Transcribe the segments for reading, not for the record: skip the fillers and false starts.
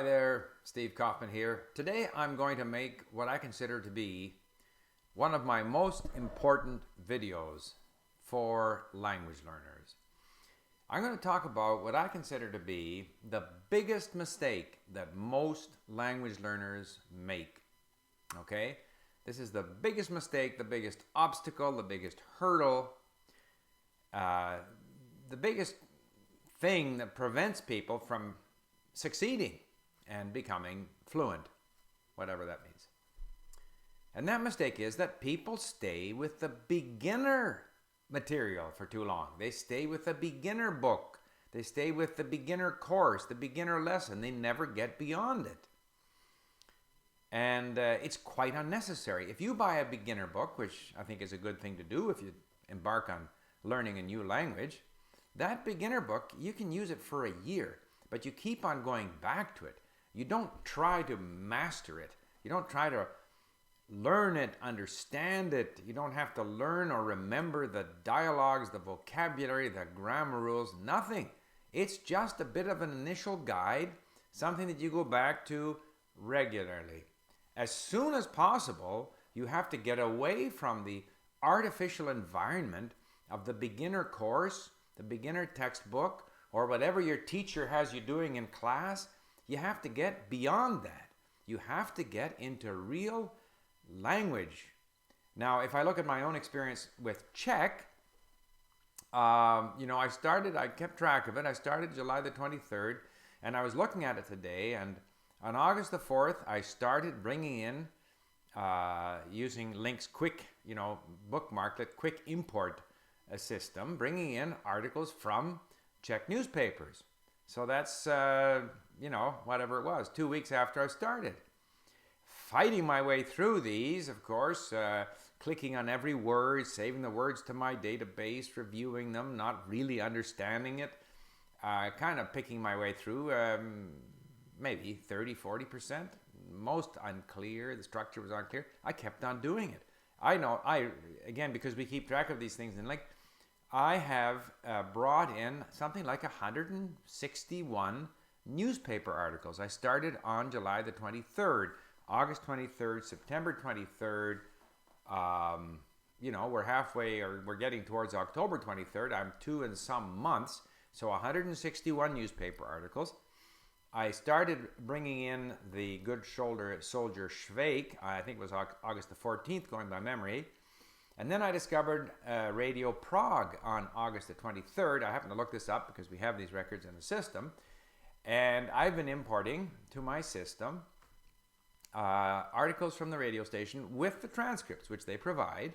Hi there, Steve Kaufman here. Today I'm going to make what I consider to be one of my most important videos for language learners. I'm going to talk about what I consider to be the biggest mistake that most language learners make. Okay? This is the biggest mistake, the biggest obstacle, the biggest hurdle, the biggest thing that prevents people from succeeding and becoming fluent, whatever that means. And that mistake is that people stay with the beginner material for too long. They stay with the beginner book. They stay with the beginner course, the beginner lesson. They never get beyond it. And it's quite unnecessary. If you buy a beginner book, which I think is a good thing to do if you embark on learning a new language, that beginner book, you can use it for a year, but you keep on going back to it. You don't try to master it. You don't try to learn it, understand it. You don't have to learn or remember the dialogues, the vocabulary, the grammar rules, nothing. It's just a bit of an initial guide, something that you go back to regularly. As soon as possible, you have to get away from the artificial environment of the beginner course, the beginner textbook, or whatever your teacher has you doing in class. You have to get beyond that. You have to get into real language. Now, if I look at my own experience with Czech, I kept track of it. I started July the 23rd, and I was looking at it today, and on August the 4th, I started bringing in, using Link's quick, bookmarklet, quick import system, bringing in articles from Czech newspapers. So that's, whatever it was, 2 weeks after I started. Fighting my way through these, of course, clicking on every word, saving the words to my database, reviewing them, not really understanding it, kind of picking my way through, maybe 30-40%, most unclear, the structure was unclear. I kept on doing it. Again, because we keep track of these things in Link, I have brought in something like 161 newspaper articles. I started on July the 23rd, August 23rd, September 23rd. We're halfway, or we're getting towards October 23rd. I'm 2 and some months, so 161 newspaper articles. I started bringing in the Good Soldier Schweik, I think it was August the 14th, going by memory. And then I discovered Radio Prague on August the 23rd. I happened to look this up because we have these records in the system. And I've been importing to my system articles from the radio station with the transcripts, which they provide.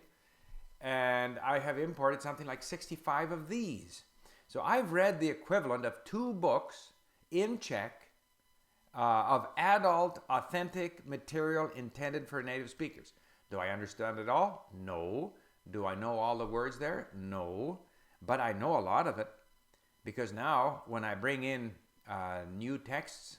And I have imported something like 65 of these. So I've read the equivalent of 2 books in Czech of adult, authentic material intended for native speakers. Do I understand it all? No. Do I know all the words there? No. But I know a lot of it, because now when I bring in new texts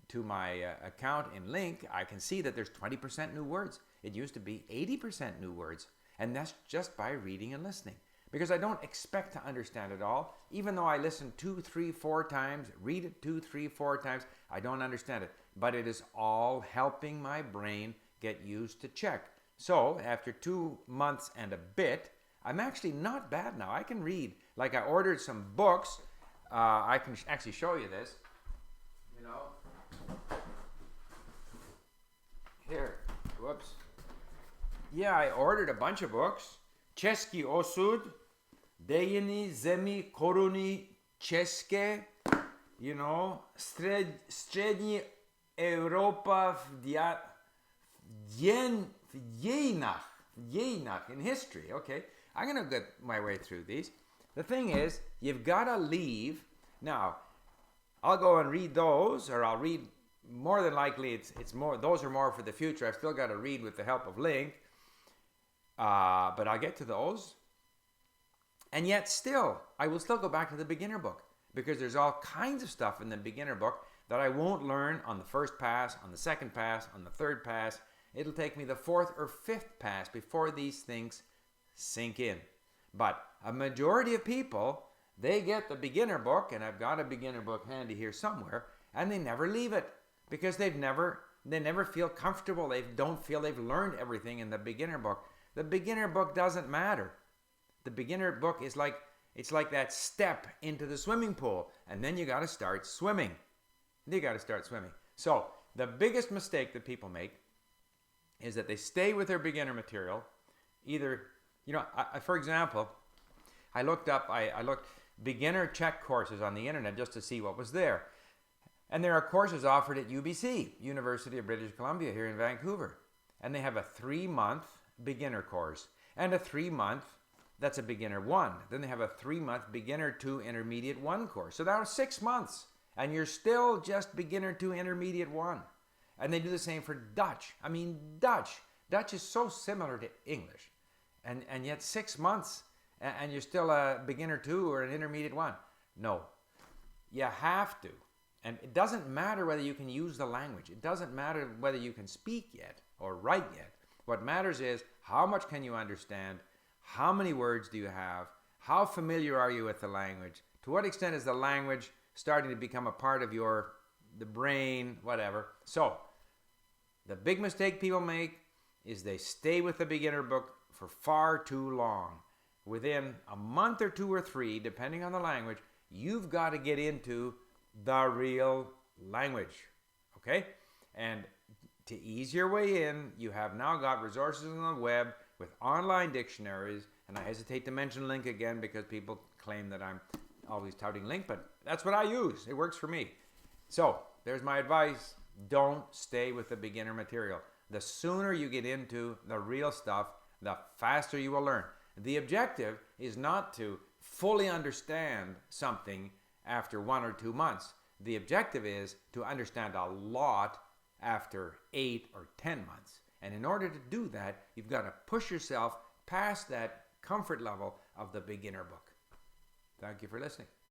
to my account in Link, I can see that there's 20% new words. It used to be 80% new words. And that's just by reading and listening. Because I don't expect to understand it all. Even though I listen 2, 3, 4 times, read it 2, 3, 4 times, I don't understand it. But it is all helping my brain get used to Czech. So after 2 months and a bit, I'm actually not bad now. I can read. Like, I ordered some books. I can actually show you this. Here. Whoops. Yeah, I ordered a bunch of books. Český osud, Dejiny zemi koruny české, střední Evropa v dějinách, in history. Okay, I'm going to get my way through these. The thing is, you've got to leave. Now, I'll go and read those, or I'll read, more than likely, it's more. Those are more for the future. I've still got to read with the help of Link. But I'll get to those. And yet still, I will still go back to the beginner book, because there's all kinds of stuff in the beginner book that I won't learn on the first pass, on the second pass, on the third pass. It'll take me the 4th or 5th pass before these things sink in. But a majority of people, they get the beginner book, and I've got a beginner book handy here somewhere, and they never leave it. because they never feel comfortable. They don't feel they've learned everything in the beginner book. The beginner book doesn't matter. The beginner book is like, it's like that step into the swimming pool, and then you got to start swimming. So the biggest mistake that people make is that they stay with their beginner material. Either, for example, I looked beginner Czech courses on the internet just to see what was there. And there are courses offered at UBC, University of British Columbia, here in Vancouver. And they have a 3-month beginner course and a 3-month, that's a beginner 1. Then they have a 3-month beginner 2 intermediate 1 course. So that was 6 months. And you're still just beginner 2 intermediate 1. And they do the same for Dutch. I mean, Dutch is so similar to English. And yet 6 months and you're still a beginner 2 or an intermediate 1. No, you have to. And it doesn't matter whether you can use the language. It doesn't matter whether you can speak yet or write yet. What matters is how much can you understand? How many words do you have? How familiar are you with the language? To what extent is the language starting to become a part of the brain, whatever? So, the big mistake people make is they stay with the beginner book for far too long. Within a month or 2 or 3, depending on the language, you've got to get into the real language, okay? And to ease your way in, you have now got resources on the web with online dictionaries, and I hesitate to mention link again because people claim that I'm always touting link, but that's what I use. It works for me. So there's my advice. Don't stay with the beginner material. The sooner you get into the real stuff, the faster you will learn. The objective is not to fully understand something after 1 or 2 months. The objective is to understand a lot after 8 or 10 months. And in order to do that, you've got to push yourself past that comfort level of the beginner book. Thank you for listening.